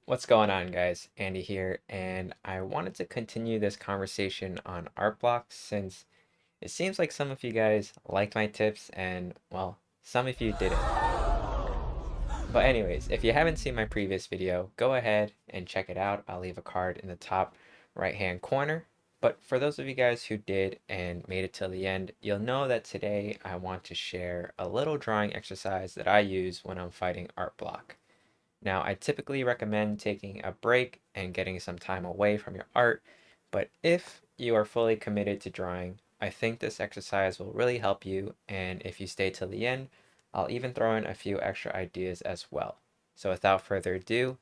What's going on, guys? Andy here, and I wanted to continue this conversation on art blocks since it seems like some of you guys liked my tips and, well, some of you didn't. But anyways, if you haven't seen my previous video, go ahead and check it out. I'll leave a card in the top right-hand corner. But for those of you guys who did and made it till the end, you'll know that today I want to share a little drawing exercise that I use when I'm fighting art block. Now, I typically recommend taking a break and getting some time away from your art, but if you are fully committed to drawing, I think this exercise will really help you, and if you stay till the end, I'll even throw in a few extra ideas as well. So without further ado,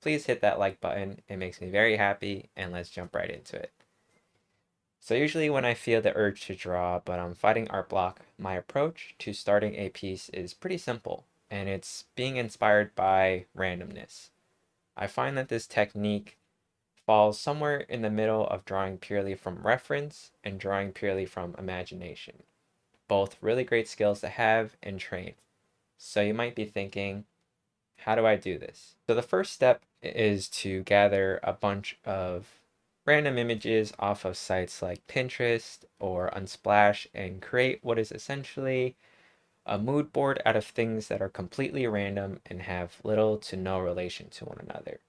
please hit that like button. It makes me very happy, and let's jump right into it. So usually when I feel the urge to draw, but I'm fighting art block, my approach to starting a piece is pretty simple, and it's being inspired by randomness. I find that this technique falls somewhere in the middle of drawing purely from reference and drawing purely from imagination. Both really great skills to have and train. So you might be thinking, how do I do this? So the first step is to gather a bunch of random images off of sites like Pinterest or Unsplash and create what is essentially a mood board out of things that are completely random and have little to no relation to one another.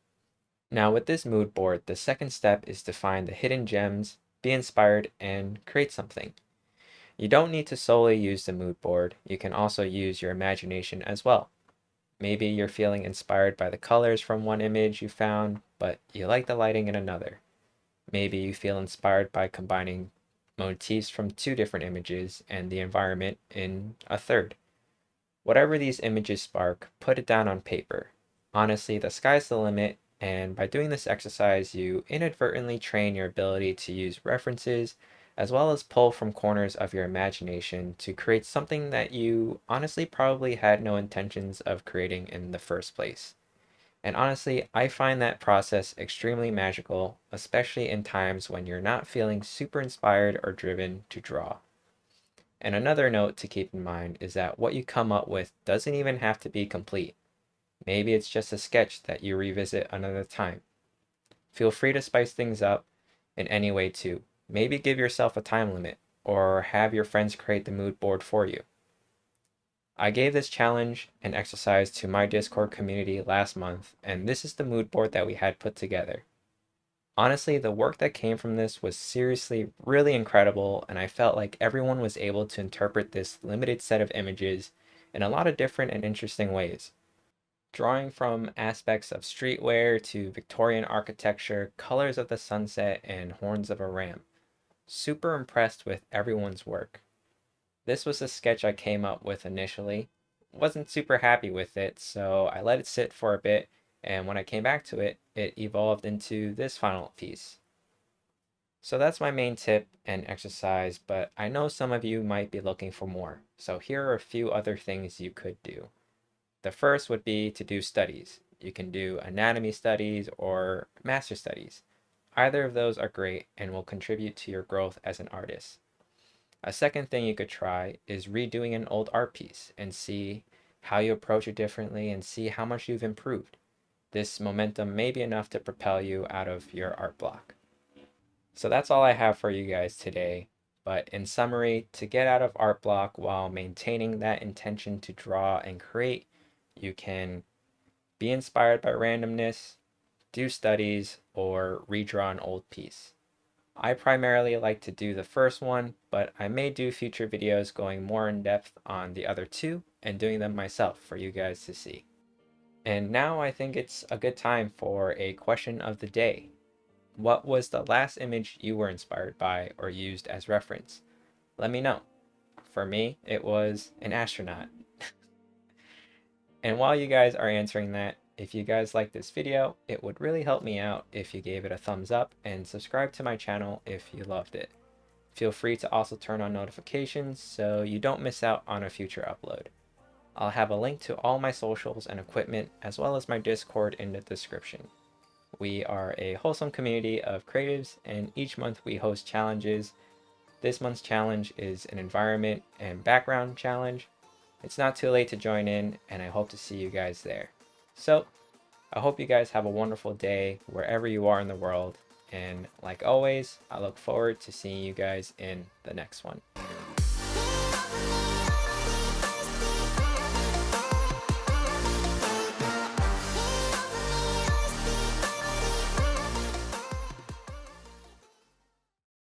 Now with this mood board, the second step is to find the hidden gems, be inspired, and create something. You don't need to solely use the mood board, you can also use your imagination as well. Maybe you're feeling inspired by the colors from one image you found, but you like the lighting in another. Maybe you feel inspired by combining motifs from two different images and the environment in a third. Whatever these images spark, put it down on paper. Honestly, the sky's the limit, and by doing this exercise, you inadvertently train your ability to use references as well as pull from corners of your imagination to create something that you honestly probably had no intentions of creating in the first place. And honestly, I find that process extremely magical, especially in times when you're not feeling super inspired or driven to draw. And another note to keep in mind is that what you come up with doesn't even have to be complete. Maybe it's just a sketch that you revisit another time. Feel free to spice things up in any way too. Maybe give yourself a time limit or have your friends create the mood board for you. I gave this challenge and exercise to my Discord community last month, and this is the mood board that we had put together. Honestly, the work that came from this was seriously really incredible, and I felt like everyone was able to interpret this limited set of images in a lot of different and interesting ways. Drawing from aspects of streetwear to Victorian architecture, colors of the sunset, and horns of a ram. Super impressed with everyone's work. This was a sketch I came up with initially. Wasn't super happy with it, so I let it sit for a bit, and when I came back to it, it evolved into this final piece. So that's my main tip and exercise, but I know some of you might be looking for more, so here are a few other things you could do. The first would be to do studies. You can do anatomy studies or master studies. Either of those are great and will contribute to your growth as an artist. A second thing you could try is redoing an old art piece and see how you approach it differently and see how much you've improved. This momentum may be enough to propel you out of your art block. So that's all I have for you guys today. But in summary, to get out of art block while maintaining that intention to draw and create, you can be inspired by randomness, do studies, or redraw an old piece. I primarily like to do the first one, but I may do future videos going more in depth on the other two and doing them myself for you guys to see. And now I think it's a good time for a question of the day. What was the last image you were inspired by or used as reference? Let me know. For me, it was an astronaut. And while you guys are answering that, if you guys like this video, it would really help me out if you gave it a thumbs up and subscribe to my channel if you loved it. Feel free to also turn on notifications so you don't miss out on a future upload. I'll have a link to all my socials and equipment as well as my Discord in the description. We are a wholesome community of creatives, and each month we host challenges. This month's challenge is an environment and background challenge. It's not too late to join in, and I hope to see you guys there. So, I hope you guys have a wonderful day wherever you are in the world. And like always, I look forward to seeing you guys in the next one.